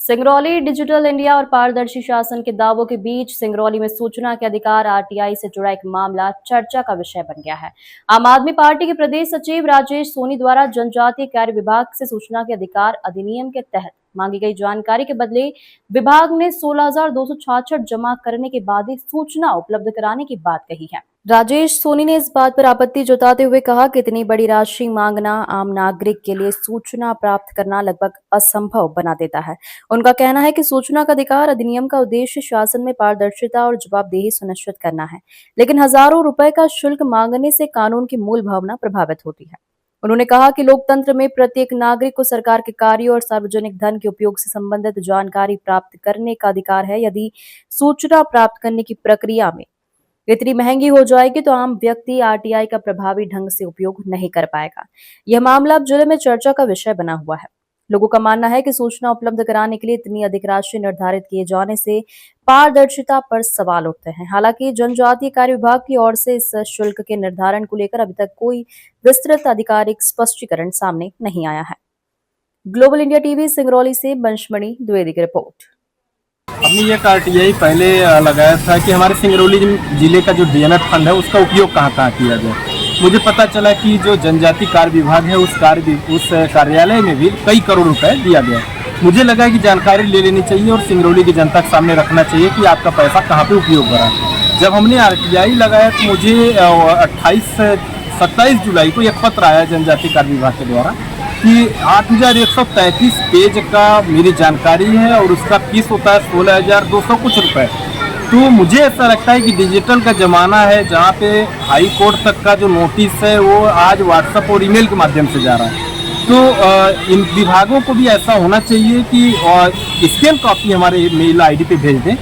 Singrauli digital India और पारदर्शी शासन के दावों के बीच सिंगरौली में सूचना के अधिकार आरटीआई से जुड़ा एक मामला चर्चा का विषय बन गया है। आम आदमी पार्टी के प्रदेश सचिव राजेश सोनी द्वारा जनजातीय कार्य विभाग से सूचना के अधिकार अधिनियम के तहत मांगी गई जानकारी के बदले विभाग ने 16,266 जमा करने के बाद ही सूचना उपलब्ध कराने की बात कही है। राजेश सोनी ने इस बात पर आपत्ति जताते हुए कहा कि इतनी बड़ी राशि मांगना आम नागरिक के लिए सूचना प्राप्त करना लगभग असंभव बना देता है। उनका कहना है कि सूचना का अधिकार अधिनियम का उद्देश्य शासन में पारदर्शिता और जवाबदेही सुनिश्चित करना है, लेकिन हजारों रुपए का शुल्क मांगने से कानून की मूल भावना प्रभावित होती है। उन्होंने कहा कि लोकतंत्र में प्रत्येक नागरिक को सरकार के कार्यों और सार्वजनिक धन के उपयोग से संबंधित जानकारी प्राप्त करने का अधिकार है। यदि सूचना प्राप्त करने की प्रक्रिया में इतनी महंगी हो जाएगी तो आम व्यक्ति आरटीआई का प्रभावी ढंग से उपयोग नहीं कर पाएगा। यह मामला अब जिले में चर्चा का विषय बना हुआ है। लोगों का मानना है कि सूचना उपलब्ध कराने के लिए इतनी अधिक राशि निर्धारित किए जाने से पारदर्शिता पर सवाल उठते हैं। हालांकि जनजातीय कार्य विभाग की ओर से इस शुल्क के निर्धारण को लेकर अभी तक कोई विस्तृत आधिकारिक स्पष्टीकरण सामने नहीं आया है। ग्लोबल इंडिया टीवी सिंगरौली से वंशमणि द्विवेदी की रिपोर्ट। हमने ये आरटीआई पहले लगाया था कि हमारे सिंगरौली जिले का जो डीएमएफ फंड है उसका उपयोग कहाँ किया जाए। मुझे पता चला कि जो जनजातीय कार्य विभाग है उस कार्यालय में भी कई करोड़ रुपए दिया गया। मुझे लगा कि जानकारी ले लेनी चाहिए और सिंगरौली की जनता के सामने रखना चाहिए कि आपका पैसा कहाँ पे उपयोग हो रहा है। जब हमने आरटीआई लगाया तो मुझे 27 जुलाई को एक पत्र आया जनजातीय कार्य विभाग के द्वारा कि 8,133 पेज का मेरी जानकारी है और उसका फीस होता है 16,200 कुछ रुपए। तो मुझे ऐसा लगता है कि डिजिटल का ज़माना है जहाँ पे हाई कोर्ट तक का जो नोटिस है वो आज व्हाट्सएप और ईमेल के माध्यम से जा रहा है। तो इन विभागों को भी ऐसा होना चाहिए कि स्कैन कॉपी हमारे मेल आईडी पे भेज दें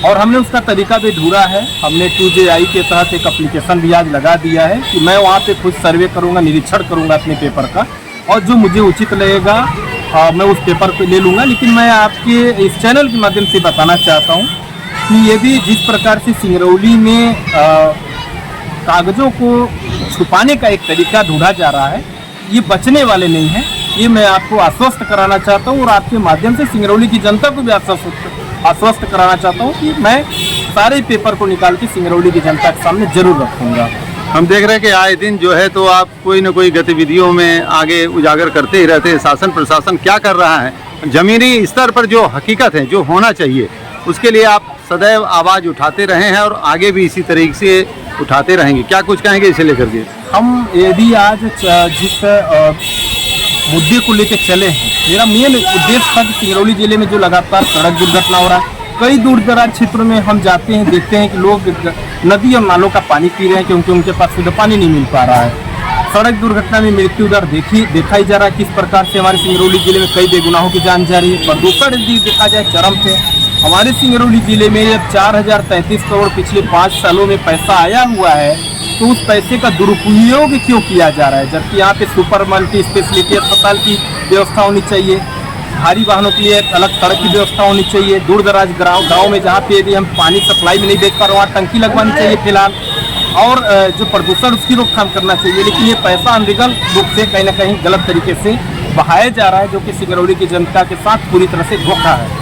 और हमने उसका तरीका भी ढूंढा है। हमने 2JI के तहत एक एप्लीकेशन भी आज लगा दिया है कि मैं वहाँ पे खुद सर्वे करूँगा, निरीक्षण करूँगा अपने पेपर का और जो मुझे उचित लगेगा मैं उस पेपर को ले लूँगा। लेकिन मैं आपके इस चैनल के माध्यम से बताना चाहता हूँ कि ये भी जिस प्रकार से सिंगरौली में कागज़ों को छुपाने का एक तरीका ढूंढा जा रहा है, ये बचने वाले नहीं हैं। ये मैं आपको आश्वस्त कराना चाहता हूँ और आपके माध्यम से सिंगरौली की जनता को भी आश्वस्त कराना चाहता हूँ कि मैं सारे पेपर को निकाल के सिंगरौली की जनता के सामने जरूर रखूँगा। हम देख रहे हैं कि आए दिन जो है तो आप कोई न कोई गतिविधियों में आगे उजागर करते ही रहते हैं। शासन प्रशासन क्या कर रहा है, ज़मीनी स्तर पर जो हकीकत है, जो होना चाहिए, उसके लिए आप सदैव आवाज़ उठाते रहे हैं और आगे भी इसी तरीके से उठाते रहेंगे। क्या कुछ कहेंगे इसे लेकर के? हम यदि आज जिस मुद्दे को लेकर चले हैं, मेरा मेन उद्देश्य था कि सिंगरौली जिले में जो लगातार सड़क दुर्घटना हो रहा है, कई दूर दराज क्षेत्रों में हम जाते हैं, देखते हैं कि लोग नदी और नालों का पानी पी रहे हैं क्योंकि उनके पास शुद्ध पानी नहीं मिल पा रहा है। सड़क दुर्घटना में मृत्यु दर देखा ही जा रहा है किस प्रकार से हमारे सिंगरौली जिले में कई बेगुनाहों की जान जा रही है। प्रदूषण यदि देखा जाए चरम पे हमारे सिंगरौली जिले में जब 4,033 करोड़ पिछले 5 सालों में पैसा आया हुआ है तो उस पैसे का दुरुपयोग क्यों किया जा रहा है, जबकि यहाँ पे सुपर मल्टी स्पेशलिटी अस्पताल की व्यवस्था होनी चाहिए, भारी वाहनों के लिए एक अलग सड़क की व्यवस्था होनी चाहिए, दूर दराज गाँव में जहाँ पे यदि हम पानी सप्लाई में नहीं देख पा रहे वहाँ टंकी लगवानी चाहिए फिलहाल, और जो प्रदूषण उसकी रोकथाम करना चाहिए। लेकिन ये पैसा अनलीगल रूप से कहीं ना कहीं गलत तरीके से बहाया जा रहा है, जो कि सिंगरौली की जनता के साथ पूरी तरह से धोखा है।